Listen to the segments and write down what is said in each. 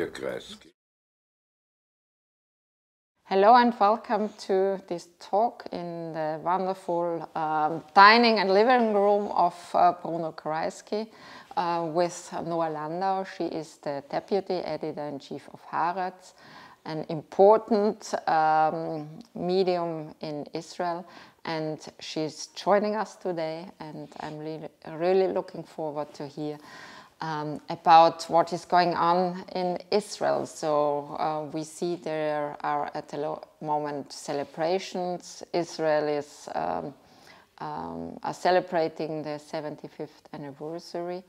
Kreisky. Hello and welcome to this talk in the wonderful dining and living room of Bruno Kreisky with Noa Landau. She is the Deputy Editor-in-Chief of Haaretz, an important medium in Israel, and she's joining us today, and I'm really looking forward to hear about what is going on in Israel. So we see there are at the moment celebrations. Israel is are celebrating the 75th anniversary.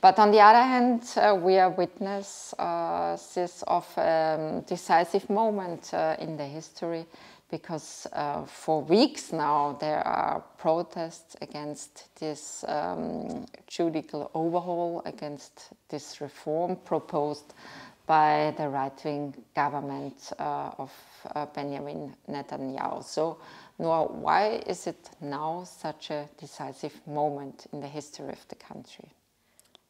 But on the other hand, we are witnesses of a decisive moment in the history, because for weeks now there are protests against this judicial overhaul, against this reform proposed by the right-wing government of Benjamin Netanyahu. So, Noa, why is it now such a decisive moment in the history of the country?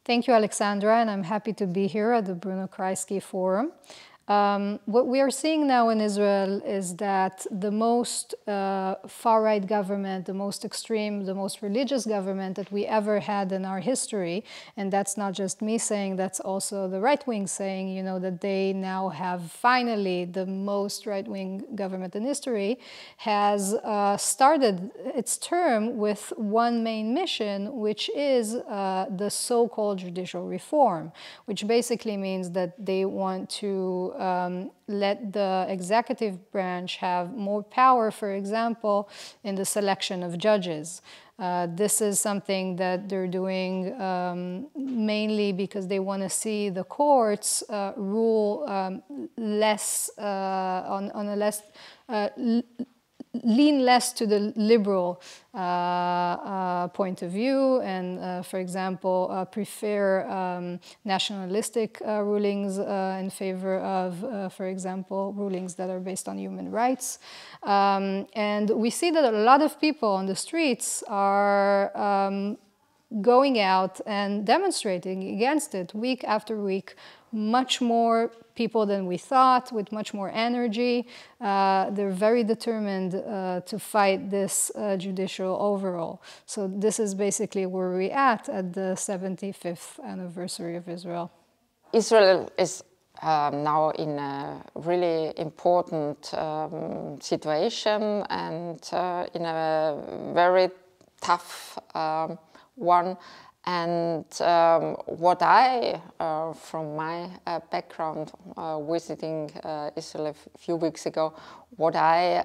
Thank you, Alexandra, and I'm happy to be here at the Bruno Kreisky Forum. What we are seeing now in Israel is that the most far-right government, the most extreme, the most religious government that we ever had in our history, and that's not just me saying, that's also the right wing saying, you know, that they now have finally the most right-wing government in history, has started its term with one main mission, which is the so-called judicial reform, which basically means that they want to let the executive branch have more power, for example, in the selection of judges. This is something that they're doing mainly because they want to see the courts rule less on a less lean less to the liberal point of view, and for example prefer nationalistic rulings in favor of, for example, rulings that are based on human rights. And we see that a lot of people on the streets are going out and demonstrating against it week after week, much more people than we thought, with much more energy. They're very determined to fight this judicial overhaul. So this is basically where we're at the 75th anniversary of Israel. Israel is now in a really important situation, and in a very tough one. And what I, from my background visiting Israel a few weeks ago, what I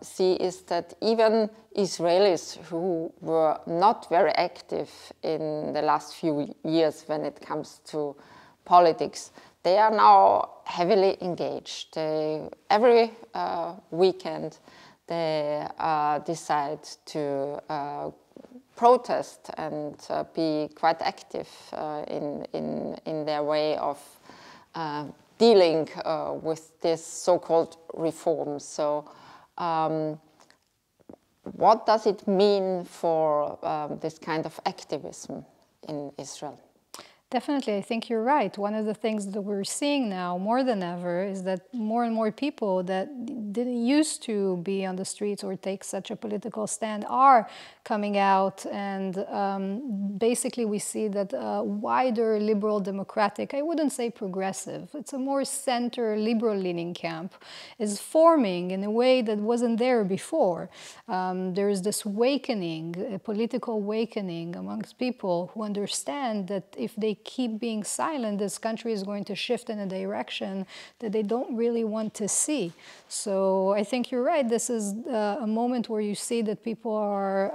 see is that even Israelis who were not very active in the last few years when it comes to politics, they are now heavily engaged. Every weekend they decide to protest and be quite active in their way of dealing with this so-called reform. So what does it mean for this kind of activism in Israel? Definitely, I think you're right. One of the things that we're seeing now more than ever is that more and more people that didn't used to be on the streets or take such a political stand are coming out, and basically we see that wider liberal democratic, I wouldn't say progressive, it's a more center liberal leaning camp, is forming in a way that wasn't there before. There is this awakening, a political awakening amongst people who understand that if they keep being silent, this country is going to shift in a direction that they don't really want to see. So I think you're right. This is a moment where you see that people are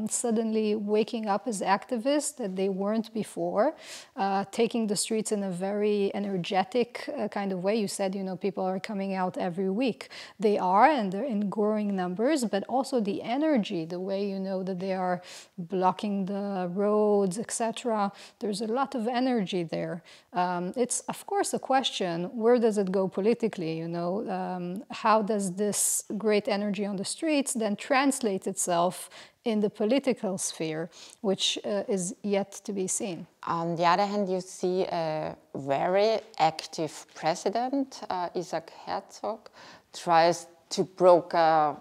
suddenly waking up as activists that they weren't before, taking the streets in a very energetic kind of way. You said, you know, people are coming out every week. They are, and they're in growing numbers, but also the energy, the way, you know, that they are blocking the roads, etc. There's a lot of energy there. It's, of course, a question, where does it go politically, you know? How does does this great energy on the streets then translate itself in the political sphere, which is yet to be seen? On the other hand, you see a very active president, Isaac Herzog, tries to broker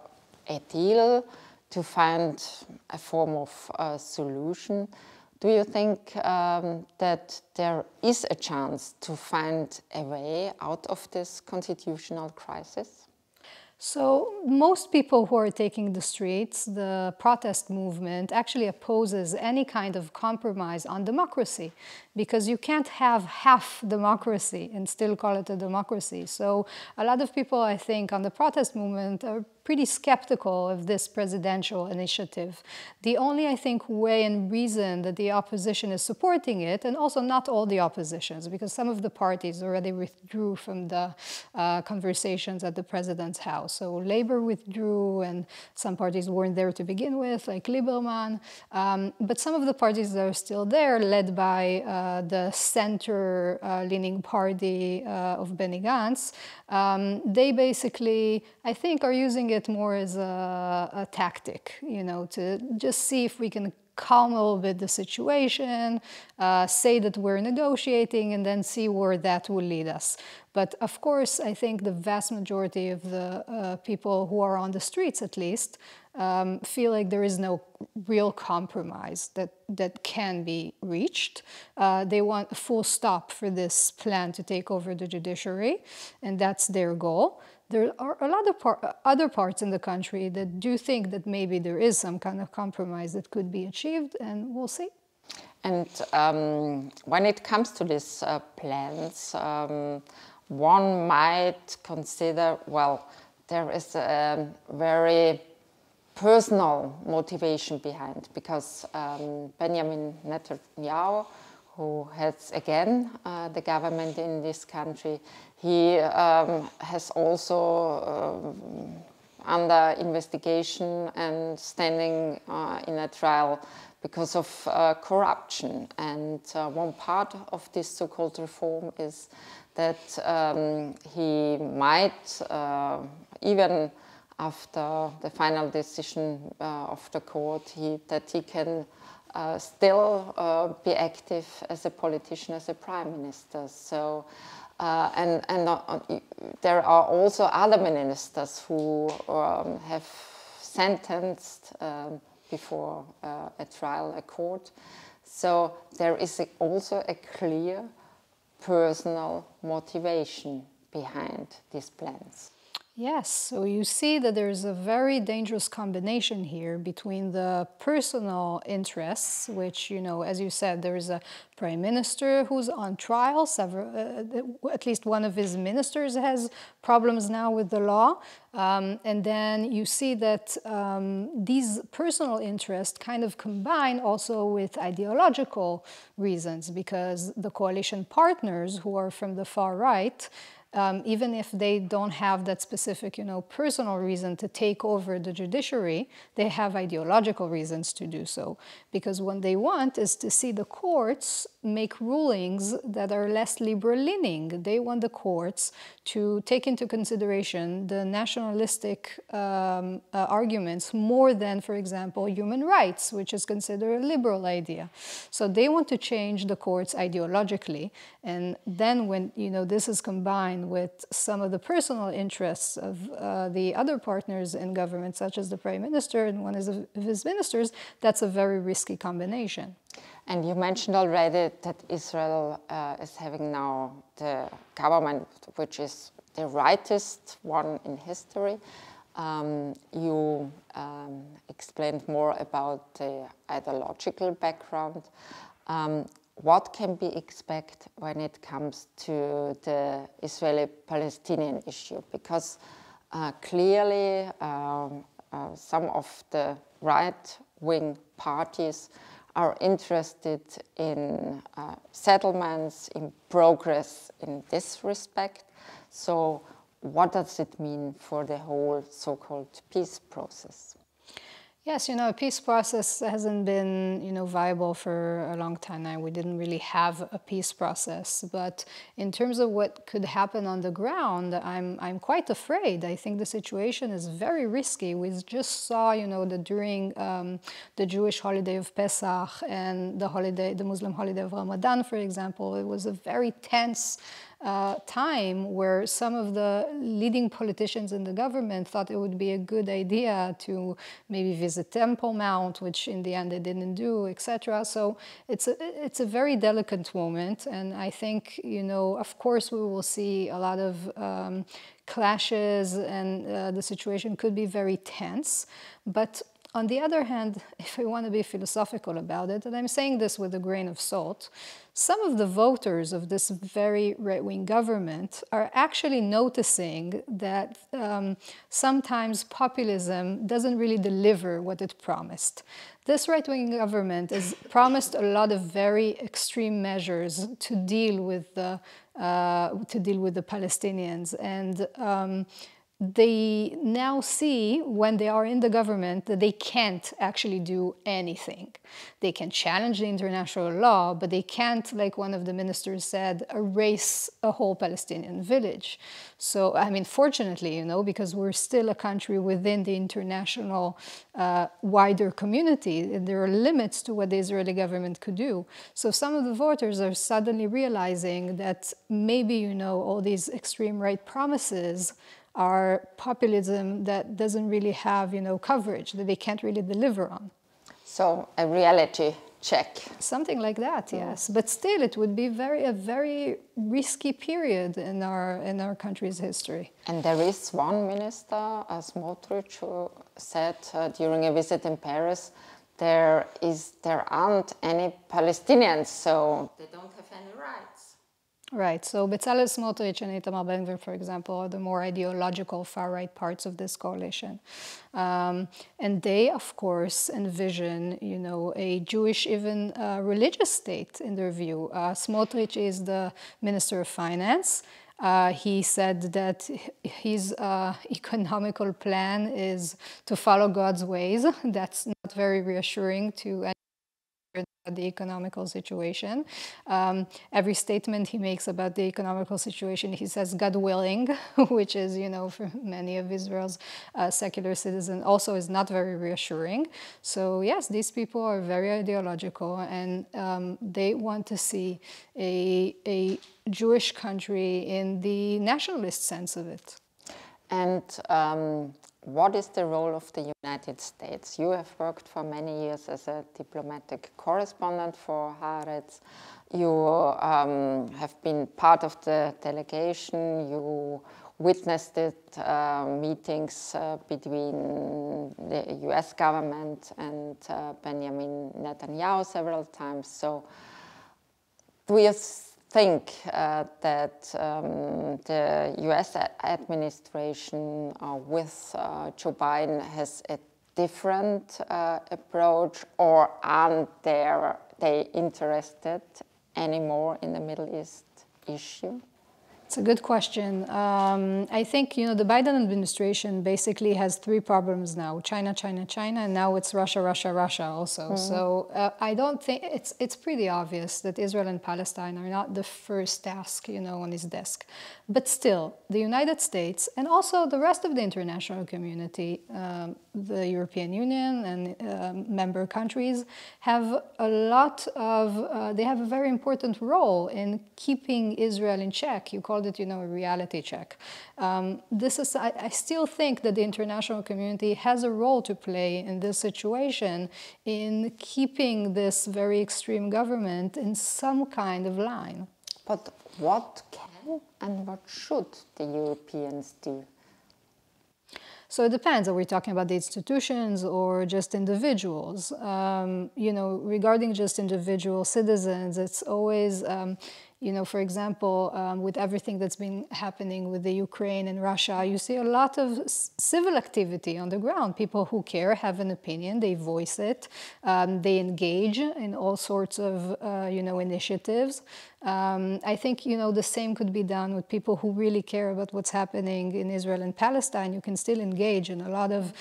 a deal to find a form of solution. Do you think that there is a chance to find a way out of this constitutional crisis? So most people who are taking the streets, the protest movement actually opposes any kind of compromise on democracy, because you can't have half democracy and still call it a democracy. So a lot of people, I think, on the protest movement are pretty skeptical of this presidential initiative. The only, I think, way and reason that the opposition is supporting it, and also not all the oppositions, because some of the parties already withdrew from the conversations at the president's house. So Labour withdrew, and some parties weren't there to begin with, like Lieberman. But some of the parties that are still there, led by the center-leaning party of Benny Gantz, they basically, I think, are using it more as a tactic, you know, to just see if we can calm a little bit the situation, say that we're negotiating, and then see where that will lead us. But of course, I think the vast majority of the people who are on the streets, at least, feel like there is no real compromise that can be reached. They want a full stop for this plan to take over the judiciary, and that's their goal. There are a lot of other parts in the country that do think that maybe there is some kind of compromise that could be achieved, and we'll see. And when it comes to these plans, one might consider, well, there is a very personal motivation behind, because Benjamin Netanyahu, who heads again the government in this country, he has also under investigation and standing in a trial because of corruption. And one part of this so-called reform is that he might, even after the final decision of the court, that he can still be active as a politician, as a prime minister. So, and there are also other ministers who have sentenced before a trial, a court. So there is also a clear personal motivation behind these plans. Yes, so you see that there's a very dangerous combination here between the personal interests, which, you know, as you said, there is a prime minister who's on trial. At least one of his ministers has problems now with the law. And then you see that these personal interests kind of combine also with ideological reasons, because the coalition partners who are from the far right, even if they don't have that specific, you know, personal reason to take over the judiciary, they have ideological reasons to do so. Because what they want is to see the courts make rulings that are less liberal-leaning. They want the courts to take into consideration the nationalistic arguments more than, for example, human rights, which is considered a liberal idea. So they want to change the courts ideologically. And then when, you know, this is combined with some of the personal interests of the other partners in government, such as the prime minister and one of his ministers, that's a very risky combination. And you mentioned already that Israel is having now the government, which is the rightist one in history. You explained more about the ideological background. What can be expected when it comes to the Israeli-Palestinian issue? Because clearly some of the right-wing parties are interested in settlements, in progress in this respect. So what does it mean for the whole so-called peace process? Yes, a peace process hasn't been, viable for a long time now. We didn't really have a peace process. But in terms of what could happen on the ground, I'm quite afraid. I think the situation is very risky. We just saw, that during the Jewish holiday of Pesach and the Muslim holiday of Ramadan, for example, it was a very tense time where some of the leading politicians in the government thought it would be a good idea to maybe visit Temple Mount, which in the end they didn't do, etc. So it's a very delicate moment, and I think, of course we will see a lot of clashes, and the situation could be very tense. But on the other hand, if I want to be philosophical about it, and I'm saying this with a grain of salt, some of the voters of this very right-wing government are actually noticing that sometimes populism doesn't really deliver what it promised. This right-wing government has promised a lot of very extreme measures to deal with the Palestinians, and they now see, when they are in the government, that they can't actually do anything. They can challenge the international law, but they can't, like one of the ministers said, erase a whole Palestinian village. So, I mean, fortunately, because we're still a country within the international wider community, there are limits to what the Israeli government could do. So some of the voters are suddenly realizing that maybe, all these extreme right promises are populism that doesn't really have, coverage, that they can't really deliver on. So a reality check. Something like that, yes. But still, it would be a very risky period in our country's history. And there is one minister, Smotrich, who said during a visit in Paris, there aren't any Palestinians, so they don't have any rights. Right, so Bezalel Smotrich and Itamar Ben-Gvir, for example, are the more ideological far-right parts of this coalition. And they, of course, envision, a Jewish, even religious state in their view. Smotrich is the Minister of Finance. He said that his economical plan is to follow God's ways. That's not very reassuring to the economical situation. Every statement he makes about the economical situation, he says God willing, which is, for many of Israel's secular citizens also is not very reassuring. So yes, these people are very ideological, and they want to see a Jewish country in the nationalist sense of it. And what is the role of the United States? You have worked for many years as a diplomatic correspondent for Haaretz. You have been part of the delegation. You witnessed meetings between the US government and Benjamin Netanyahu several times. So do you think that the US administration with Joe Biden has a different approach, or aren't they interested anymore in the Middle East issue? It's a good question. I think, the Biden administration basically has three problems now: China, China, China, and now it's Russia, Russia, Russia also. Mm-hmm. So I don't think it's pretty obvious that Israel and Palestine are not the first task, on his desk. But still, the United States and also the rest of the international community, the European Union and member countries have they have a very important role in keeping Israel in check. You called it, a reality check. I still think that the international community has a role to play in this situation in keeping this very extreme government in some kind of line. But what can and what should the Europeans do? So it depends. Are we talking about the institutions or just individuals? Regarding just individual citizens, it's always, for example, with everything that's been happening with the Ukraine and Russia, you see a lot of civil activity on the ground. People who care have an opinion, they voice it, they engage in all sorts of, initiatives. I think, the same could be done with people who really care about what's happening in Israel and Palestine. You can still engage in a lot of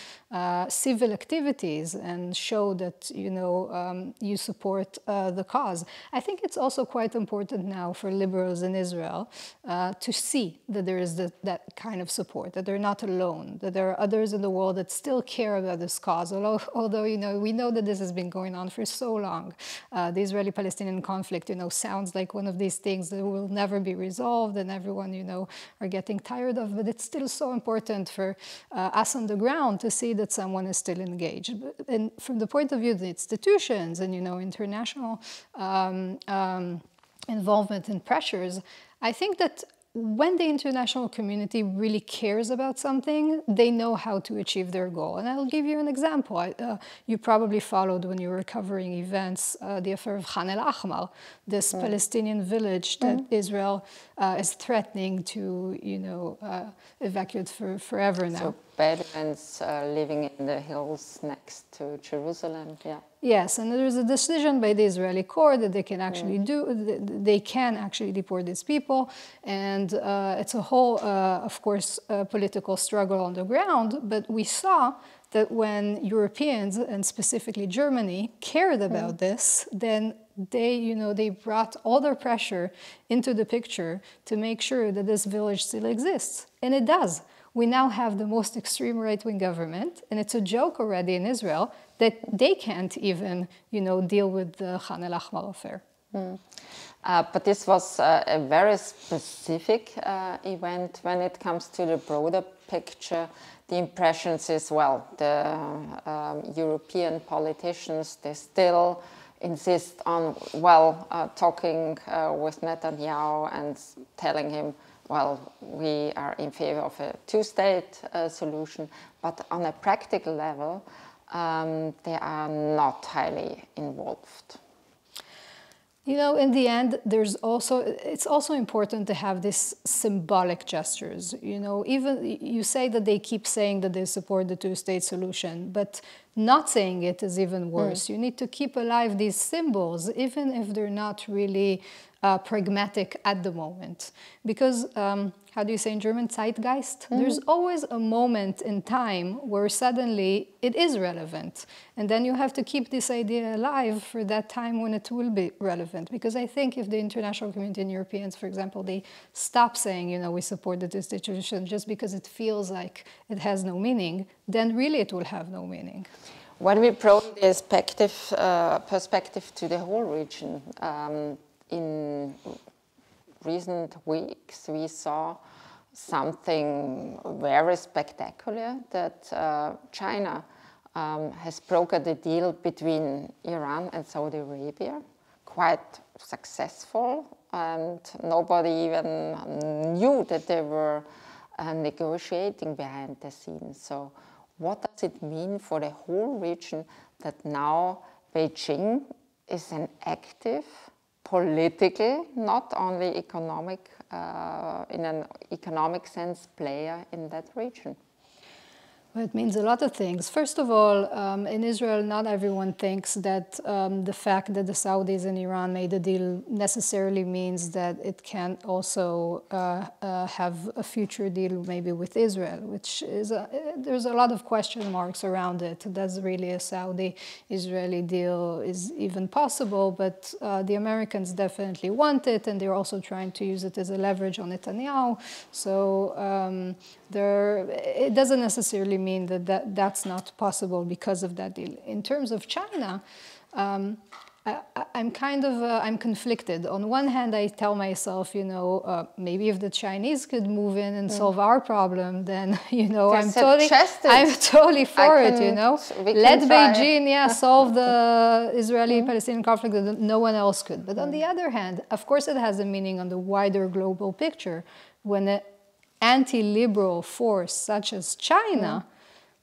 civil activities and show that, you know, you support the cause. I think it's also quite important now for liberals in Israel to see that there is that kind of support, that they're not alone, that there are others in the world that still care about this cause, although you know, we know that this has been going on for so long. The Israeli-Palestinian conflict, you know, sounds like one of these things that will never be resolved and everyone, you know, are getting tired of, but it's still so important for us on the ground to see that someone is still engaged. And from the point of view of the institutions and, you know, international involvement and pressures, I think that when the international community really cares about something, they know how to achieve their goal. And I'll give you an example. You probably followed when you were covering events, the affair of Khan el-Ahmar, this Palestinian village that Israel is threatening to, you know, evacuate for forever now. So Bedouins living in the hills next to Jerusalem, yeah. Yes, and there's a decision by the Israeli court that they can actually deport these people, and it's a whole, of course, political struggle on the ground. But we saw that when Europeans and specifically Germany cared about this, then they, you know, they brought all their pressure into the picture to make sure that this village still exists, and it does. We now have the most extreme right-wing government, and it's a joke already in Israel that they can't even, you know, deal with the Khan el-Ahmar affair. But this was a very specific event. When it comes to the broader picture, the impressions is, well, the European politicians, they still insist on, well, talking with Netanyahu and telling him, well, we are in favor of a two-state solution, but on a practical level, they are not highly involved. You know, in the end, it's also important to have these symbolic gestures. You know, even you say that they keep saying that they support the two-state solution, but not saying it is even worse. You need to keep alive these symbols, even if they're not really pragmatic at the moment. Because, how do you say in German, Zeitgeist? There's always a moment in time where suddenly it is relevant. And then you have to keep this idea alive for that time when it will be relevant. Because I think if the international community and Europeans, for example, they stop saying, you know, we support the institution just because it feels like it has no meaning, then really it will have no meaning. When we brought this perspective to the whole region, in recent weeks, we saw something very spectacular, that China has brokered a deal between Iran and Saudi Arabia, quite successful, and nobody even knew that they were negotiating behind the scenes. So what does it mean for the whole region that now Beijing is an active, political, not only economic, in an economic sense, player in that region? Well, it means a lot of things. First of all, in Israel, not everyone thinks that the fact that the Saudis and Iran made a deal necessarily means that it can also have a future deal maybe with Israel, which is, there's a lot of question marks around it. Does really a Saudi-Israeli deal is even possible? But the Americans definitely want it, and they're also trying to use it as a leverage on Netanyahu. So it doesn't necessarily mean that that's not possible because of that deal. In terms of China, I'm conflicted. On one hand, I tell myself, you know, maybe if the Chinese could move in and solve our problem, then, you know, I'm totally for it, you know. Let Beijing, solve the Israeli-Palestinian conflict that no one else could. But on the other hand, of course, it has a meaning on the wider global picture when an anti-liberal force such as China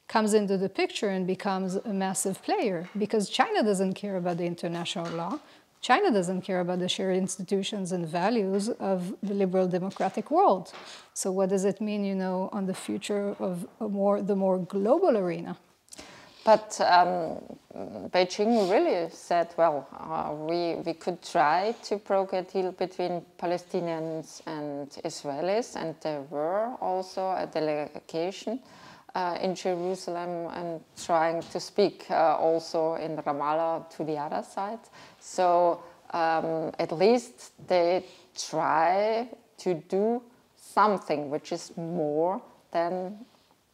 comes into the picture and becomes a massive player, because China doesn't care about the international law. China doesn't care about the shared institutions and values of the liberal democratic world. So what does it mean, you know, on the future of the more global arena? But Beijing really said, well, we could try to broker a deal between Palestinians and Israelis, and there were also a delegation in Jerusalem and trying to speak also in Ramallah to the other side. So at least they try to do something which is more than,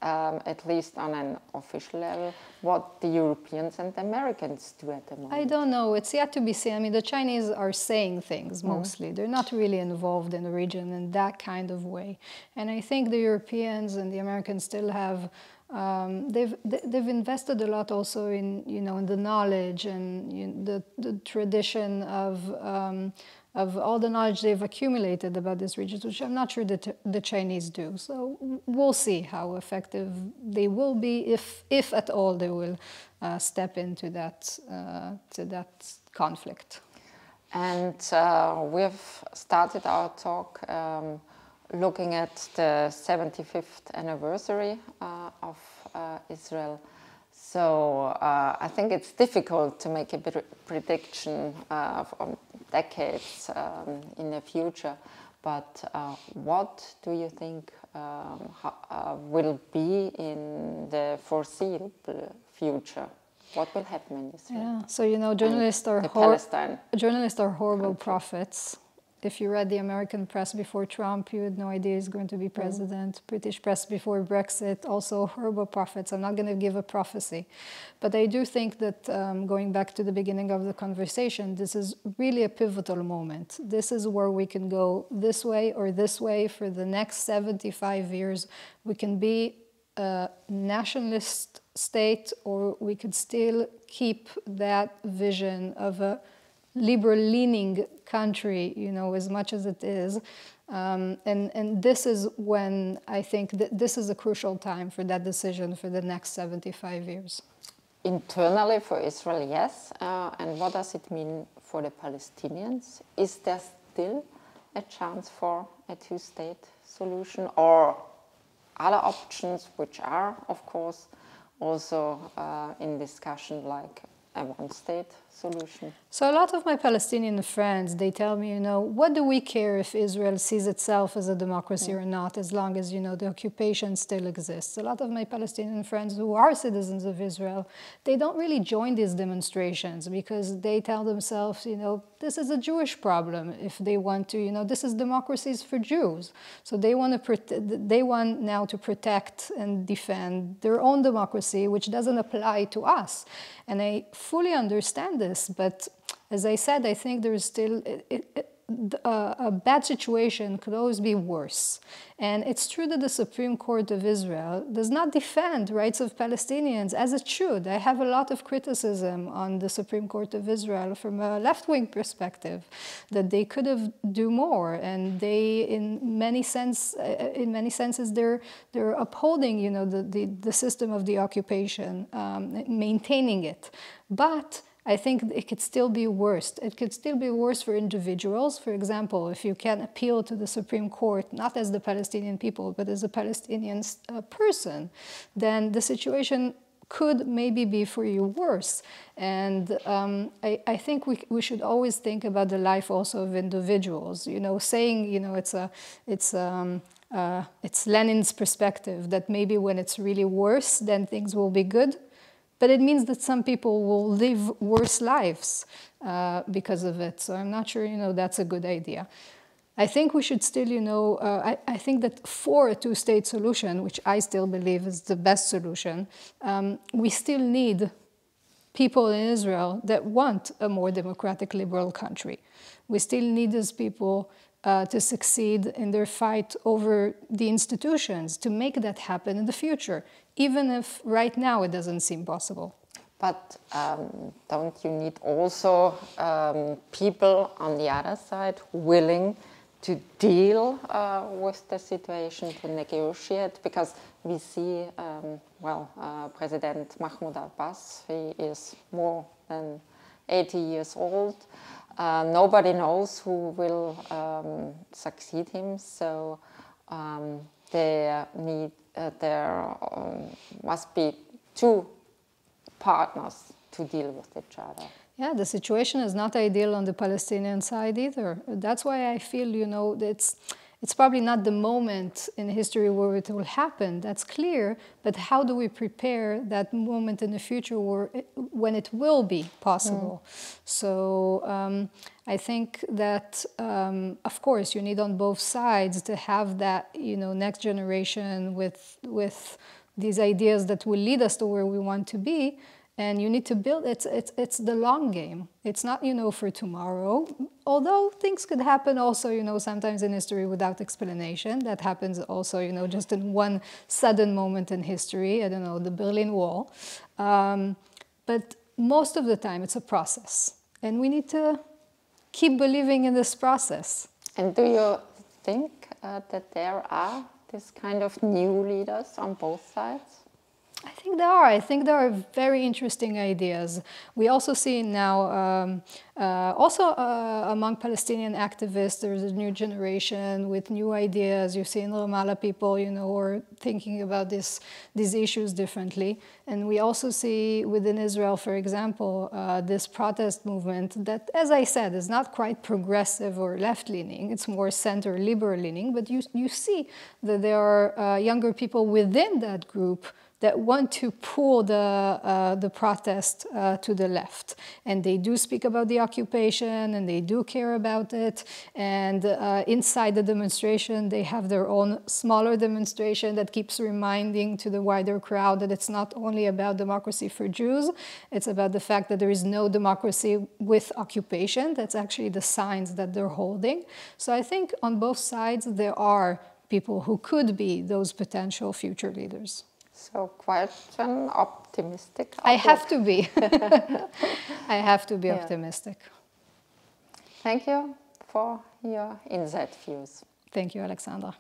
at least on an official level, what the Europeans and the Americans do at the moment. I don't know. It's yet to be seen. I mean, the Chinese are saying things mostly. They're not really involved in the region in that kind of way. And I think the Europeans and the Americans still have, they've invested a lot also in, in the knowledge and the tradition of all the knowledge they've accumulated about this region, which I'm not sure that the Chinese do. So we'll see how effective they will be, if at all they will step into that conflict. And we've started our talk looking at the 75th anniversary of Israel. So I think it's difficult to make a prediction from decades in the future, but what do you think will be in the foreseeable future? What will happen in Israel? Yeah, so journalists are horrible prophets. If you read the American press before Trump, you had no idea he's going to be president. British press before Brexit, also horrible prophets. I'm not going to give a prophecy. But I do think that, going back to the beginning of the conversation, this is really a pivotal moment. This is where we can go this way or this way for the next 75 years. We can be a nationalist state, or we could still keep that vision of a liberal-leaning country, as much as it is. And this is when I think that this is a crucial time for that decision for the next 75 years. Internally for Israel, yes. And what does it mean for the Palestinians? Is there still a chance for a two-state solution, or other options which are, of course, also in discussion, like a one-state solution? So a lot of my Palestinian friends, they tell me, what do we care if Israel sees itself as a democracy or not, as long as, the occupation still exists. A lot of my Palestinian friends who are citizens of Israel, they don't really join these demonstrations because they tell themselves, this is a Jewish problem. If they want to, this is democracies for Jews. So they want now to protect and defend their own democracy, which doesn't apply to us. And I fully understand this, but as I said, I think there is still a bad situation could always be worse. And it's true that the Supreme Court of Israel does not defend rights of Palestinians as it should. I have a lot of criticism on the Supreme Court of Israel from a left-wing perspective, that they could have do more, and they, in many senses, they're upholding, the system of the occupation, maintaining it. But I think it could still be worse. It could still be worse for individuals. For example, if you can appeal to the Supreme Court, not as the Palestinian people, but as a Palestinian person, then the situation could maybe be for you worse. And I think we should always think about the life also of individuals. Saying, it's Lenin's perspective that maybe when it's really worse, then things will be good. But it means that some people will live worse lives because of it. So I'm not sure, that's a good idea. I think we should still, I think that for a two-state solution, which I still believe is the best solution, we still need people in Israel that want a more democratic, liberal country. We still need those people to succeed in their fight over the institutions, to make that happen in the future, even if right now it doesn't seem possible. But don't you need also people on the other side willing to deal with the situation, to negotiate? Because we see, President Mahmoud Abbas, he is more than 80 years old. Nobody knows who will succeed him, so there must be two partners to deal with each other. Yeah, the situation is not ideal on the Palestinian side either. That's why I feel, It's probably not the moment in history where it will happen, that's clear, but how do we prepare that moment in the future when it will be possible? So I think that, of course, you need on both sides to have that, you know, next generation with these ideas that will lead us to where we want to be. And you need to build, it's the long game. It's not, you know, for tomorrow. Although things could happen also, you know, sometimes in history without explanation. That happens also, you know, just in one sudden moment in history. I don't know, the Berlin Wall. But most of the time it's a process. And we need to keep believing in this process. And do you think that there are this kind of new leaders on both sides? I think there are. I think there are very interesting ideas. We also see now, among Palestinian activists, there's a new generation with new ideas. You see in Ramallah people, you know, who are thinking about these issues differently. And we also see within Israel, for example, this protest movement that, as I said, is not quite progressive or left-leaning. It's more center, liberal-leaning. But you see that there are younger people within that group that want to pull the protest to the left. And they do speak about the occupation, and they do care about it. And inside the demonstration, they have their own smaller demonstration that keeps reminding to the wider crowd that it's not only about democracy for Jews, it's about the fact that there is no democracy with occupation. That's actually the signs that they're holding. So I think on both sides, there are people who could be those potential future leaders. So quite an optimistic outlook. I have to be. I have to be optimistic. Thank you for your insight views. Thank you, Alexandra.